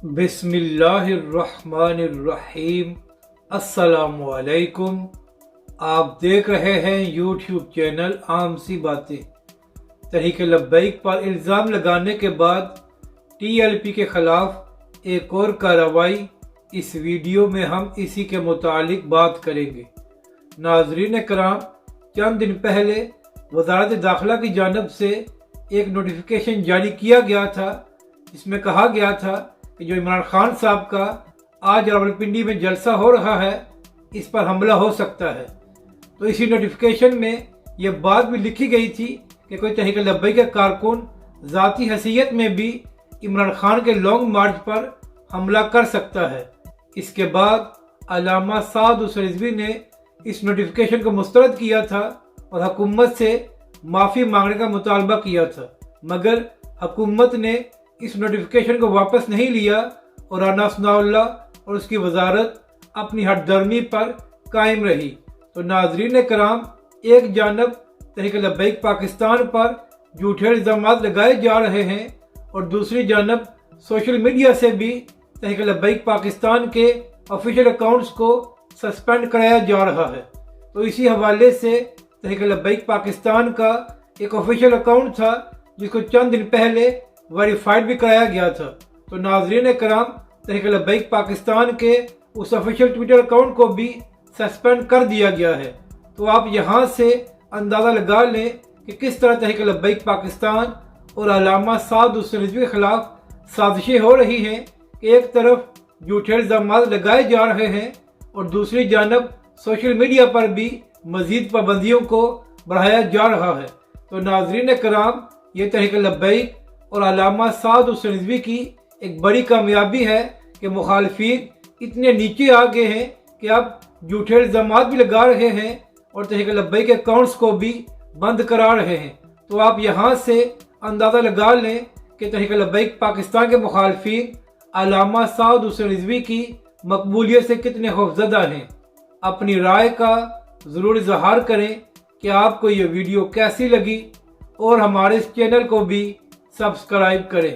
بسم اللہ الرحمن الرحیم۔ السلام علیکم۔ آپ دیکھ رہے ہیں یوٹیوب چینل عام سی باتیں۔ تحریک لبیک پر الزام لگانے کے بعد ٹی ایل پی کے خلاف ایک اور کارروائی، اس ویڈیو میں ہم اسی کے متعلق بات کریں گے۔ ناظرین کرام، چند دن پہلے وزارت داخلہ کی جانب سے ایک نوٹیفیکیشن جاری کیا گیا تھا، جس میں کہا گیا تھا کہ جو عمران خان صاحب کا آج راولپنڈی میں جلسہ ہو رہا ہے، اس پر حملہ ہو سکتا ہے۔ تو اسی نوٹیفیکیشن میں یہ بات بھی لکھی گئی تھی کہ کوئی تحریک لبیک کا کارکن ذاتی حیثیت میں بھی عمران خان کے لانگ مارچ پر حملہ کر سکتا ہے۔ اس کے بعد علامہ سعد حسین رضوی نے اس نوٹیفیکیشن کو مسترد کیا تھا اور حکومت سے معافی مانگنے کا مطالبہ کیا تھا، مگر حکومت نے اس نوٹیفیکیشن کو واپس نہیں لیا اور رانا ثناءاللہ اور اس کی وزارت اپنی ہٹ درمی پر قائم رہی۔ تو ناظرین کرام، ایک جانب تحریک لبیک پاکستان پر جھوٹے الزامات لگائے جا رہے ہیں اور دوسری جانب سوشل میڈیا سے بھی تحریک لبیک پاکستان کے آفیشیل اکاؤنٹس کو سسپینڈ کرایا جا رہا ہے۔ تو اسی حوالے سے تحریک لبیک پاکستان کا ایک آفیشیل اکاؤنٹ تھا، جس کو چند دن پہلے ویریفائڈ بھی کرایا گیا تھا۔ تو ناظرین کرام، تحریک لبیک پاکستان کے اس آفیشیل ٹویٹر اکاؤنٹ کو بھی سسپینڈ کر دیا گیا ہے۔ تو آپ یہاں سے اندازہ لگا لیں کہ کس طرح تحریک لبیک پاکستان اور علامہ سعد حسین رضوی کے خلاف سازشیں ہو رہی ہیں کہ ایک طرف جھوٹے الزامات لگائے جا رہے ہیں اور دوسری جانب سوشل میڈیا پر بھی مزید پابندیوں کو بڑھایا جا رہا ہے۔ تو ناظرین کرام، یہ تحریک لبیک اور علامہ سعد حسین رضوی کی ایک بڑی کامیابی ہے کہ مخالفین اتنے نیچے آ گئے ہیں کہ اب جھوٹے الزامات بھی لگا رہے ہیں اور تحریک لبیک کے اکاؤنٹس کو بھی بند کرا رہے ہیں۔ تو آپ یہاں سے اندازہ لگا لیں کہ تحریک لبیک پاکستان کے مخالفین علامہ سعد حسین رضوی کی مقبولیت سے کتنے خوفزدہ ہیں۔ اپنی رائے کا ضرور اظہار کریں کہ آپ کو یہ ویڈیو کیسی لگی اور ہمارے اس چینل کو بھی سبسکرائب کریں۔